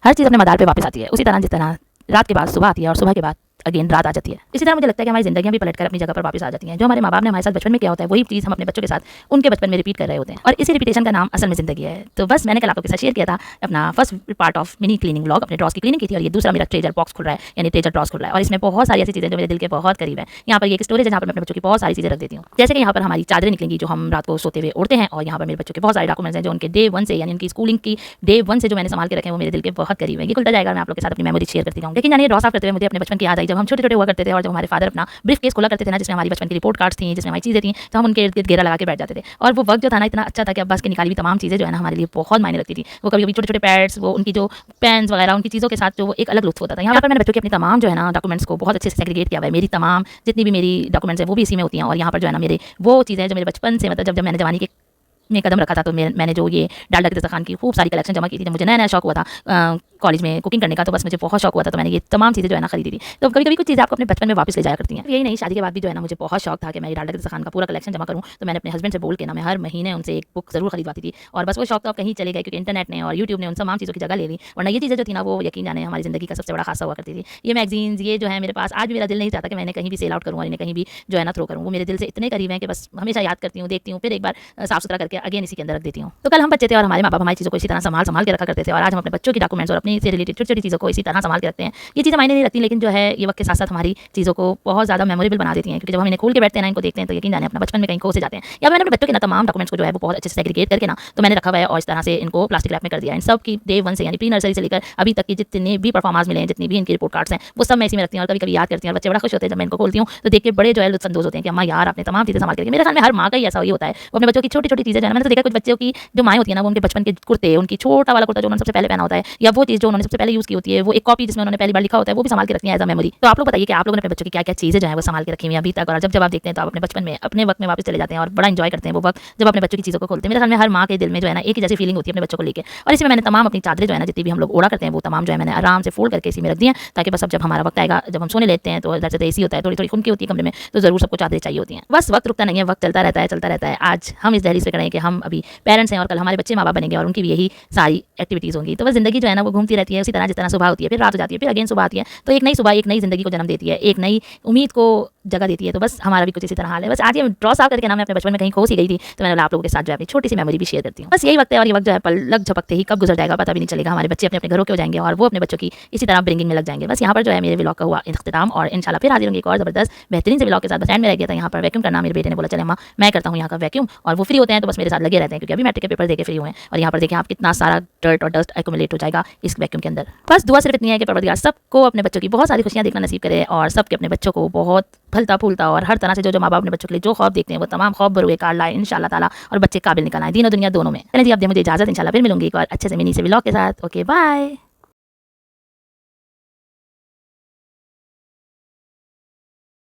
हर चीज़ अपने मदार पे वापस आती है, उसी तरह जिस तरह रात के बाद सुबह आती है और सुबह के बाद अगेन रात आ जाती है। इसी तरह मुझे लगता है कि हमारी ज़िंदगियाँ भी पलटकर अपनी जगह पर वापस आ जाती हैं। जो हमारे माँ बाप ने हमारे साथ बचपन में किया होता है वही चीज़ हम अपने बच्चों के साथ उनके बचपन में रिपीट कर रहे होते हैं, और इसी रिपीटेशन का नाम असल में ज़िंदगी है। तो बस मैंने कल आपके साथ शेयर किया था अपना first part of mini cleaning vlog, अपने ड्रॉस की क्लीनिंग की थी, और ये दूसरा मेरा ट्रेजर बॉक्स खुल रहा है, यानी ट्रेजर ड्रॉस खुल रहा है, और इसमें बहुत सारी ऐसी चीज़ें जो मेरे दिल के बहुत करीब है। यहाँ पर एक स्टोरेज है जहाँ पर मैं अपने बच्चों की बहुत सारी चीज़ें रख देती हूँ, जैसे कि यहाँ पर हमारी चादरें निकलेंगी जो हम रात को सोते हुए ओढ़ते हैं, और यहाँ पर मेरे बच्चों के बहुत सारे डॉक्यूमेंट्स हैं जो उनके डे 1 से, यानी उनकी स्कूलिंग की डे 1 से जो मैंने संभाल के रखे हैं वो मेरे दिल के बहुत करीब है। ये खुलता जाएगा, मैं आप लोग के साथ अपनी मेमोरी शेयर करती हूँ। लेकिन जानिए ड्रॉस साफ करते हुए मुझे अपने बचपन की याद आई, जब हम छोटे छोटे हुआ करते थे और जब हमारे फादर अपना ब्रीफ केस खोला करते थे ना, जिसमें हमारी बचपन की रिपोर्ट कार्ड्स थी, जिसमें हमारी चीज़ें थी, तो हम उनके इर्द गिर्द घेरा लगा के बैठ जाते थे। और वो वक्त जो था ना इतना अच्छा था कि अब्बास की निकाली हुई तमाम चीज़ें जो है ना हमारे लिए बहुत मायने रखती थी। वो कभी कभी छोटे छोटे पैड्स, वो उनकी जो पेन्स वगैरह, उनकी चीज़ों के साथ जो एक अलग लुत्फ होता था। यहाँ पर मैंने बच्चों की अपनी तमाम जो है ना डॉक्यूमेंट्स को बहुत अच्छे से सेग्रीगेट किया हुआ है। मेरी तमाम जितनी भी मेरी डॉक्यूमेंट्स हैं वो भी इसी में होती हैं, और यहाँ पर जो है ना मेरे वो चीज़ें जो मेरे बचपन से, मतलब जब मैंने जवानी के में कदम रखा था, तो मैंने जो ये डालडा के दस्तरखान की खूब सारी कलेक्शन जमा की थी। जब मुझे नया नया शौक हुआ था कॉलेज में कुकिंग करने का, तो बस मुझे बहुत शौक हुआ था, तो मैंने ये तमाम चीज़ें जो है ना खरीदी थी। तो कभी कभी कुछ चीज़ें आपको अपने बचपन में वापस ले जाया करती हैं। यही नहीं, शादी के बाद भी जो है ना मुझे बहुत शौक था कि मैं डालडा के दस्तरखान का पूरा कलेक्शन जमा करूँ। तो मैंने अपने हस्बैंड से बोल के ना मैं हर महीने उनसे एक बुक जरूर खरीदवाती थी, और बस वो शौक तो अब कहीं चले गए क्योंकि इंटरनेट ने और यूट्यूब ने उन तमाम चीज़ों की जगह ले ली। वरना ये चीज़ें जो थी ना वो यकीन जाने हमारी ज़िंदगी का सबसे बड़ा खासा हुआ करती थी। ये मैगजीन्स, ये जो है मेरे पास आज भी मेरा दिल नहीं चाहता कि मैंने कहीं भी सेल आउट करूँ और इन्हें कहीं भी जो है ना थ्रो करूँ। वो मेरे दिल से इतने करीब हैं कि बस हमेशा याद करती हूँ, देखती हूँ, फिर एक बार साफ सुथरा करके अगेन इसी के अंदर रख देती हूँ। तो कल हम बच्चे थे और हमारे माँ बाप हमारी चीज़ों को इसी तरह संभाल के रखा करते थे, और आज हम अपने बच्चों की डॉक्यूमेंट्स और अपनी से रिलेटेड छोटी छोटी चीज़ों को इसी तरह संभाल के रखते हैं। ये चीज़ें मायने नहीं रखती, लेकिन जो है ये वक्त के साथ साथ हमारी चीज़ों को बहुत ज़्यादा मेमोरेबल बना देती हैं, क्योंकि जब हम इन्हें खोल के बैठते हैं ना, इनको देखते हैं, तो यकीन जाने अपना बचपन में कहीं खो से जाते हैं। या मैंने अपने बच्चों के ना तमाम डॉक्यूमेंट्स को जो है वो बहुत अच्छे से सेग्रीगेट करके ना तो मैंने रखा हुआ है, और इस तरह से इनको प्लास्टिक रैप में कर दिया है। इन सब की डे 1 से, यानी प्री नर्सरी से लेकर अभी तक की जितने भी परफॉर्मेंस मिले हैं, जितनी भी इनकी रिपोर्ट कार्ड्स हैं, वो सब मैं इसी में रखती हूँ। और कभी कभी याद करती हूँ और बच्चे बड़ा खुश होते हैं जब मैं इनको खोलती हूँ, तो देख के बड़े जो है लुत्फानंदोज होते हैं कि अम्मा यार आपने तमाम चीज़ें संभाल के रखी। मेरे ख्याल में हर माँ का ही ऐसा ही होता है, वो अपने बच्चों की छोटी छोटी चीज़ें जो है, मैंने तो देखा कुछ बच्चों की जो माएँ होती है ना, वो उनके बचपन के कुर्ते, उनकी छोटा वाला कुर्ता जो उन्होंने सबसे पहले पहना होता है, या वो चीज़ जो उन्होंने सबसे पहले यूज़ की होती है, वो एक कॉपी जिसमें उन्होंने पहली बार लिखा होता है, वो भी संभाल के रखती है एज अ मेमोरी। तो आप लोग बताइए कि आप लोगों ने अपने बच्चों की क्या क्या चीज़ें जो है वो संभाल के रखी हुई अभी तक, और जब आप देखते हैं तो आप अपने बचपन में अपने वक्त में वापस चले जाते हैं और बड़ा इंजॉय करते हैं वो वक्त जब अपने बच्चों की चीज़ों को खोलते हैं। मेरे ख्याल में हर माँ के दिल में जो है ना एक ही जैसी फीलिंग होती है अपने बच्चों को लेकर। और इसमें मैंने तमाम अपनी चादरें जो है ना जितनी भी हम लोग ओढ़ा करते हैं वो तमाम जो है मैंने आराम से फोल्ड करके इसी में रख दी हैं, ताकि बस अब जब हमारा वक्त आएगा, जब हम सोने लेते हैं, तो जैसे तो एसी होता है, थोड़ी थोड़ी खुनकी होती है कमरे में, तो जरूर सबको चादरें चाहिए होती हैं। बस वक्त रुकता नहीं है, वक्त चलता रहता है। आज हम इस दहलीज पे खड़े हैं कि हम अभी पेरेंट्स हैं और कल हमारे बच्चे माँ बाप बनेंगे और उनकी भी यही सारी एक्टिविटीज़ होंगी। तो बस जिंदगी जो है ना वो घूमती रहती है उसी तरह, जिस तरह सुबह होती है, फिर रात हो जाती है, फिर अगेन सुबह आती है, तो एक नई सुबह एक नई जिंदगी को जन्म देती है, एक नई उम्मीद को जगह देती है। तो बस हमारा भी कुछ इसी तरह हाल है। बस आज ये ड्रॉ साफ करके ना मैं अपने बचपन में कहीं खो सी गई थी, तो मैंने आप लोगों के साथ जो है अपनी छोटी सी मेमोरी भी शेयर करती हूँ। बस यही वक्त है, और ये वक्त जो है पलक झपकते ही कब गुजर जाएगा पता भी नहीं चलेगा। हमारे बच्चे अपने अपने घरों के हो जाएंगे और वो अपने बच्चों की इसी तरह ब्रिंगिंग में लग जाएंगे। बस यहाँ पर जो है मेरे व्लॉग का हुआ इख्तिताम, और इंशाल्लाह फिर हाजिर होंगे एक और जबरदस्त बेहतरीन से व्लॉग के साथ। बस एंड में रह गया था यहाँ पर वैक्यूम करना, मेरे बेटे ने बोला चले अम्मा मैं करता हूँ यहाँ का वैक्यूम, और वो फ्री होते हैं तो बस मेरे साथ लगे रहते हैं, क्योंकि अभी मैट्रिक के पेपर देके फ्री हुए हैं। और यहाँ पर देखें आप कितना सारा डर्ट और डस्ट एक्यूमुलेट हो जाएगा इस वैक्यूम के अंदर। बस दुआ सिर्फ इतनी है कि परवरदिगार सबको अपने बच्चों की बहुत सारी खुशियाँ देखना नसीब करे, और सबके अपने बच्चों को बहुत फलता फूलता और हर तरह से जो माँ बाप अपने बच्चों के लिए जो ख्वाब देखते हैं वो तमाम ख्वाब बरूए कार लाए इंशाल्लाह ताला, और बच्चे काबिल निकल आए दीन और दुनिया दोनों में। चलिए जी अब मुझे इजाजत, इंशाल्लाह फिर मिलूंगी एक और अच्छे से मिनी से व्लॉग के साथ। Okay bye.